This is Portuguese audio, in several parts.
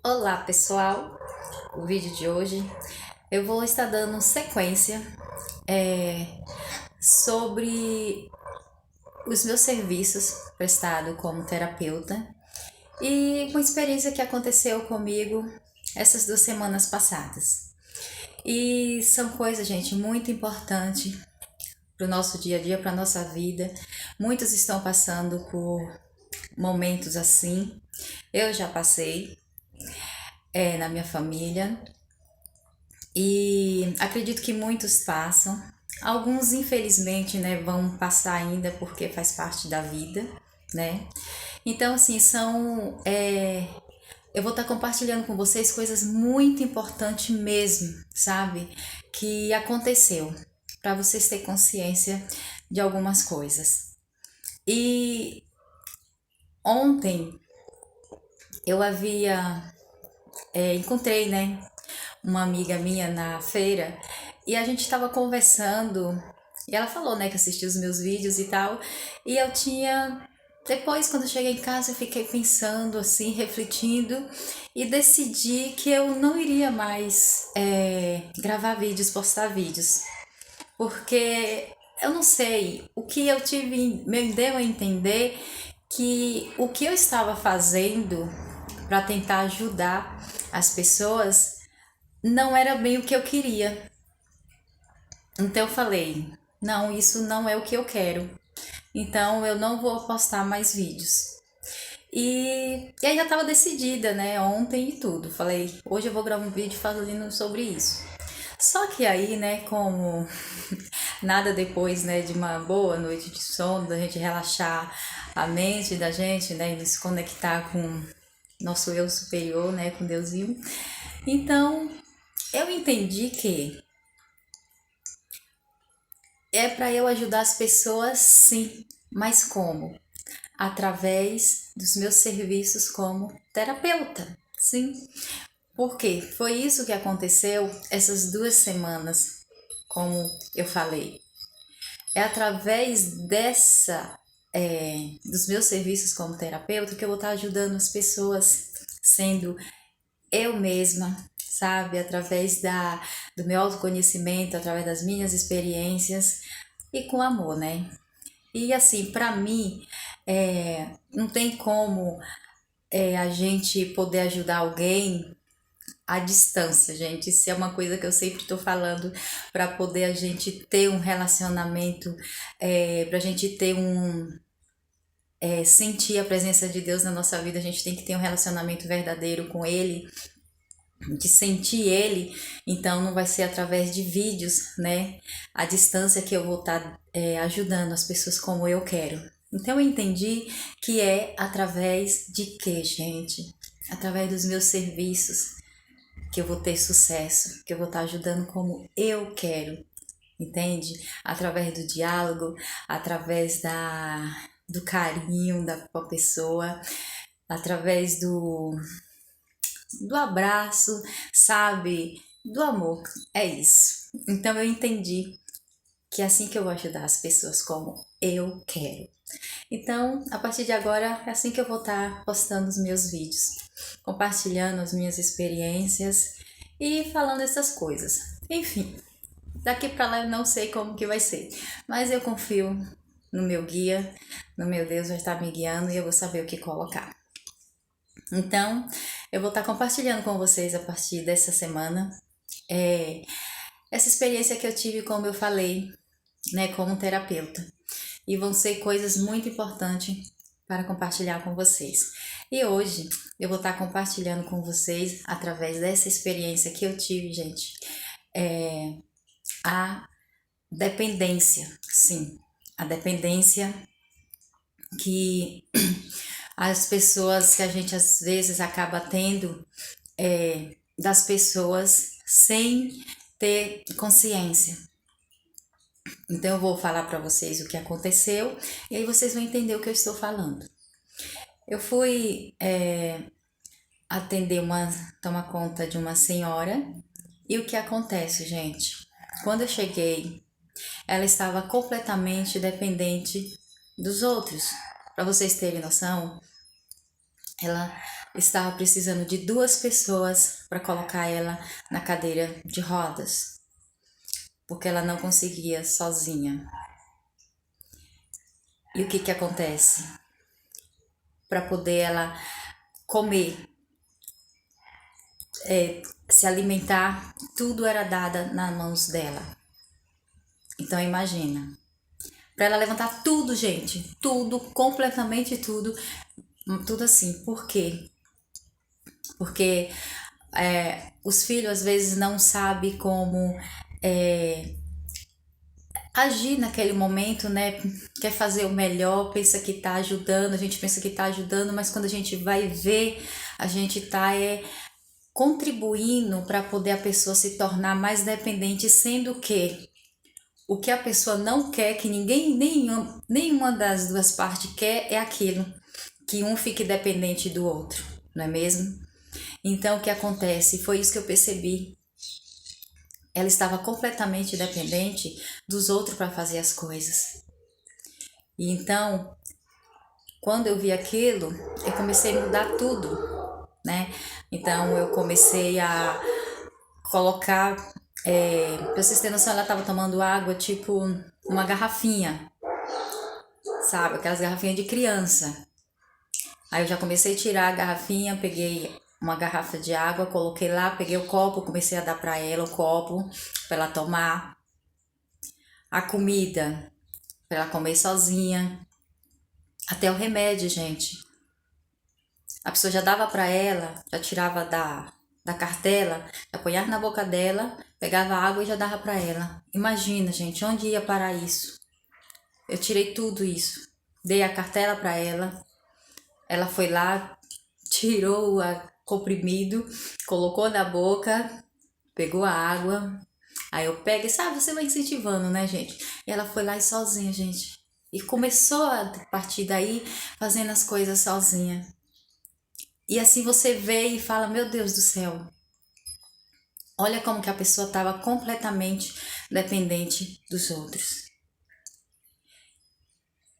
Olá pessoal, o vídeo de hoje eu vou estar dando sequência é, sobre os meus serviços prestados como terapeuta e uma experiência que aconteceu comigo essas 2 semanas passadas. E são coisas, gente, muito importantes para o nosso dia a dia, para a nossa vida. Muitos estão passando por momentos assim. Eu já passei na minha família. E acredito que muitos passam. Alguns, infelizmente, né, vão passar ainda porque faz parte da vida, né? Então, assim, eu vou estar compartilhando com vocês coisas muito importantes mesmo, sabe? Que aconteceu, para vocês terem consciência de algumas coisas. E ontem eu encontrei, né, uma amiga minha na feira e a gente estava conversando e ela falou, né, que assistiu os meus vídeos e tal. E eu tinha. Depois, quando eu cheguei em casa, eu fiquei pensando, assim, refletindo e decidi que eu não iria mais gravar vídeos, postar vídeos, porque eu não sei, o que eu tive, me deu a entender que o que eu estava fazendo para tentar ajudar as pessoas não era bem o que eu queria. Então eu falei, não, isso não é o que eu quero. Então eu não vou postar mais vídeos. E aí já estava decidida, né? Ontem e tudo. Falei, hoje eu vou gravar um vídeo falando sobre isso. Só que aí, né, como nada depois, né, de uma boa noite de sono, da gente relaxar a mente da gente, né, e se conectar com nosso eu superior, né, com Deusinho. Então, eu entendi que é para eu ajudar as pessoas, sim, mas como? Através dos meus serviços como terapeuta, sim. Porque foi isso que aconteceu essas 2 semanas, como eu falei. É através dos meus serviços como terapeuta que eu vou estar ajudando as pessoas, sendo eu mesma, sabe? Através do meu autoconhecimento, através das minhas experiências e com amor, né? E assim, para mim, não tem como a gente poder ajudar alguém à distância, gente. Isso é uma coisa que eu sempre estou falando para poder a gente ter um relacionamento, para a gente ter sentir a presença de Deus na nossa vida, a gente tem que ter um relacionamento verdadeiro com Ele, de sentir Ele. Então não vai ser através de vídeos, né? A distância que eu vou estar ajudando as pessoas como eu quero. Então eu entendi que é através de quê, gente? Através dos meus serviços que eu vou ter sucesso, que eu vou estar ajudando como eu quero, entende? Através do diálogo, através do carinho da pessoa, através do abraço, sabe? Do amor. É isso. Então eu entendi que é assim que eu vou ajudar as pessoas como eu quero. Então, a partir de agora, é assim que eu vou estar postando os meus vídeos, compartilhando as minhas experiências e falando essas coisas. Enfim, daqui para lá eu não sei como que vai ser, mas eu confio no meu guia, no meu Deus vai estar me guiando e eu vou saber o que colocar. Então, eu vou estar compartilhando com vocês a partir dessa semana essa experiência que eu tive, como eu falei, né, como terapeuta. E vão ser coisas muito importantes para compartilhar com vocês. E hoje eu vou estar compartilhando com vocês, através dessa experiência que eu tive, gente, a dependência, sim, a dependência que as pessoas, que a gente às vezes acaba tendo das pessoas sem ter consciência. Então eu vou falar para vocês o que aconteceu e aí vocês vão entender o que eu estou falando. Eu fui tomar conta de uma senhora e o que acontece, gente? Quando eu cheguei, ela estava completamente dependente dos outros. Para vocês terem noção, ela estava precisando de 2 pessoas para colocar ela na cadeira de rodas, porque ela não conseguia sozinha. E o que que acontece? Para poder ela comer, se alimentar, tudo era dado nas mãos dela. Então imagina, para ela levantar tudo, gente, tudo, completamente tudo assim. Por quê? Porque os filhos às vezes não sabem como agir naquele momento, né? Quer fazer o melhor, pensa que tá ajudando, a gente pensa que tá ajudando, mas quando a gente vai ver, a gente tá contribuindo para poder a pessoa se tornar mais dependente, sendo que o que a pessoa não quer, que nenhuma das 2 partes quer, é aquilo, que um fique dependente do outro, não é mesmo? Então o que acontece? Foi isso que eu percebi. Ela estava completamente dependente dos outros para fazer as coisas. E então, quando eu vi aquilo, eu comecei a mudar tudo, né? Então eu comecei a colocar, pra vocês terem noção, ela estava tomando água tipo uma garrafinha, sabe? Aquelas garrafinhas de criança. Aí eu já comecei a tirar a garrafinha, peguei uma garrafa de água, coloquei lá, peguei o copo, comecei a dar para ela o copo para ela tomar. A comida para ela comer sozinha. Até o remédio, gente. A pessoa já dava para ela, já tirava da cartela, já ponhava na boca dela, pegava água e já dava para ela. Imagina, gente, onde ia parar isso? Eu tirei tudo isso. Dei a cartela para ela. Ela foi lá, tirou o comprimido, colocou na boca, pegou a água. Aí eu pego e sabe, você vai incentivando, né, gente? E ela foi lá e sozinha, gente. E começou a partir daí fazendo as coisas sozinha. E assim você vê e fala, meu Deus do céu. Olha como que a pessoa estava completamente dependente dos outros.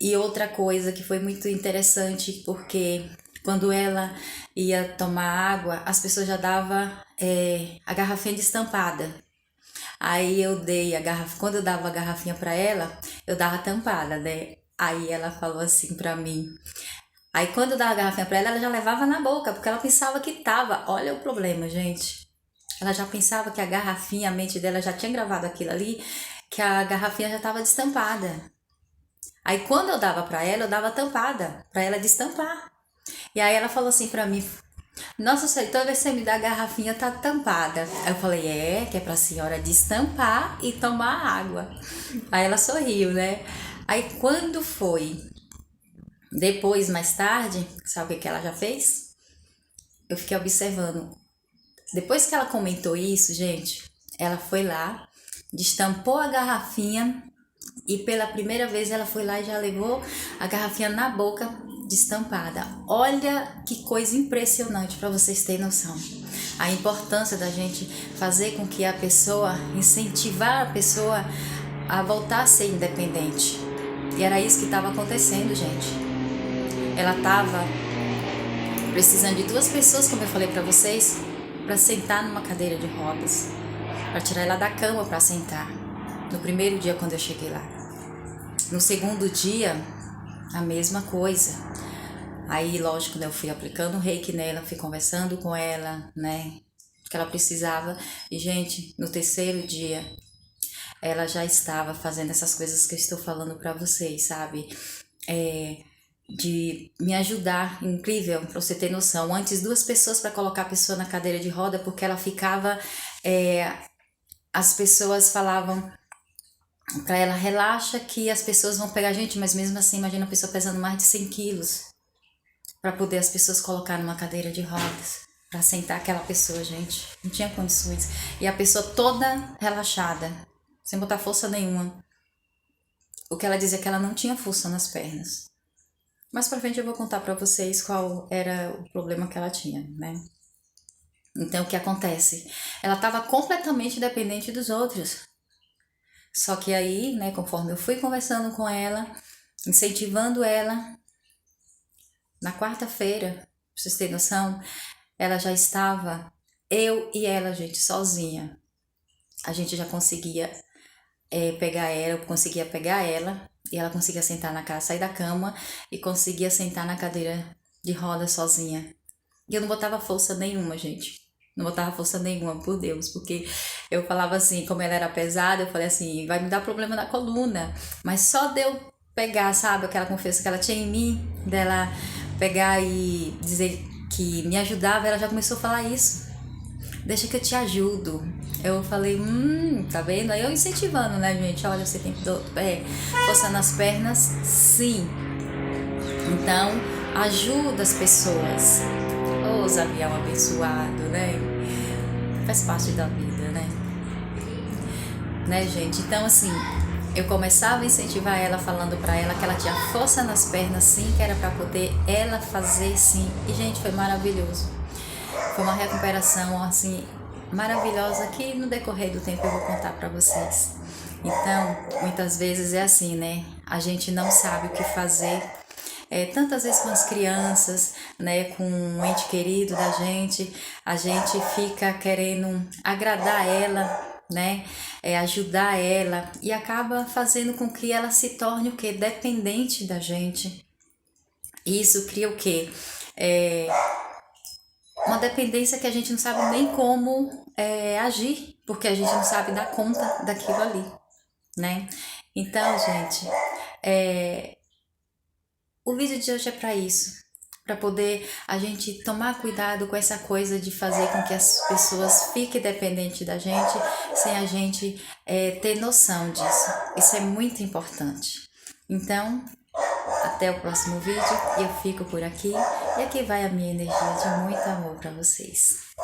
E outra coisa que foi muito interessante, porque quando ela ia tomar água, as pessoas já davam a garrafinha destampada. Aí eu dei a garrafa, quando eu dava a garrafinha para ela, eu dava tampada, né? Aí ela falou assim para mim. Aí quando eu dava a garrafinha para ela, ela já levava na boca, porque ela pensava que tava. Olha o problema, gente. Ela já pensava que a garrafinha, a mente dela já tinha gravado aquilo ali, que a garrafinha já estava destampada. Aí quando eu dava para ela, eu dava tampada, para ela destampar. E aí ela falou assim para mim: "Nossa senhora, toda vez que você me dá a garrafinha tá tampada". Aí eu falei: que é pra senhora destampar e tomar água". Aí ela sorriu, né? Aí quando foi depois, mais tarde, sabe o que ela já fez? Eu fiquei observando. Depois que ela comentou isso, gente, ela foi lá, destampou a garrafinha e pela primeira vez ela foi lá e já levou a garrafinha na boca destampada. Olha que coisa impressionante, para vocês terem noção. A importância da gente fazer com que a pessoa, incentivar a pessoa a voltar a ser independente. E era isso que estava acontecendo, gente. Ela estava precisando de 2 pessoas, como eu falei para vocês, para sentar numa cadeira de rodas, para tirar ela da cama para sentar. No primeiro dia quando eu cheguei lá. No segundo dia, a mesma coisa. Aí, lógico, né, eu fui aplicando o reiki nela, fui conversando com ela, né, que ela precisava. E, gente, no terceiro dia, ela já estava fazendo essas coisas que eu estou falando para vocês, sabe? De me ajudar, incrível, pra você ter noção. Antes, 2 pessoas para colocar a pessoa na cadeira de roda, porque ela ficava. As pessoas falavam para ela: relaxa que as pessoas vão pegar a gente, mas mesmo assim, imagina a pessoa pesando mais de 100 quilos para poder as pessoas colocar numa cadeira de rodas, para sentar aquela pessoa, gente. Não tinha condições. E a pessoa toda relaxada, sem botar força nenhuma. O que ela dizia é que ela não tinha força nas pernas. Mais pra frente eu vou contar pra vocês qual era o problema que ela tinha, né? Então o que acontece? Ela estava completamente dependente dos outros. Só que aí, né, conforme eu fui conversando com ela, incentivando ela, na quarta-feira vocês terem noção, ela já estava, eu e ela, gente, sozinha. A gente já conseguia pegar ela, eu conseguia pegar ela, e ela conseguia sentar na casa, sair da cama e conseguia sentar na cadeira de roda sozinha. E eu não botava força nenhuma, gente. Não botava força nenhuma, por Deus, porque eu falava assim, como ela era pesada, eu falei assim, vai me dar problema na coluna. Mas só de eu pegar, sabe, aquela confiança que ela tinha em mim, dela pegar e dizer que me ajudava, ela já começou a falar isso. Deixa que eu te ajudo. Eu falei, tá vendo? Aí eu incentivando, né, gente? Olha, você tem que força nas pernas, sim. Então, ajuda as pessoas. Ô, Zabiel abençoado, né? Faz parte da vida, né, gente? Então, assim, eu começava a incentivar ela, falando pra ela que ela tinha força nas pernas, sim, que era pra poder ela fazer, sim. E, gente, foi maravilhoso. Foi uma recuperação, assim, maravilhosa que no decorrer do tempo eu vou contar pra vocês. Então, muitas vezes é assim, né? A gente não sabe o que fazer. Tantas vezes com as crianças, né, com um ente querido da gente, a gente fica querendo agradar ela, né, ajudar ela e acaba fazendo com que ela se torne o quê? Dependente da gente. E isso cria o quê? Uma dependência que a gente não sabe nem como agir, porque a gente não sabe dar conta daquilo ali, né? Então, gente, o vídeo de hoje é para isso, para poder a gente tomar cuidado com essa coisa de fazer com que as pessoas fiquem dependentes da gente, sem a gente ter noção disso. Isso é muito importante. Então, até o próximo vídeo, eu fico por aqui e aqui vai a minha energia de muito amor para vocês.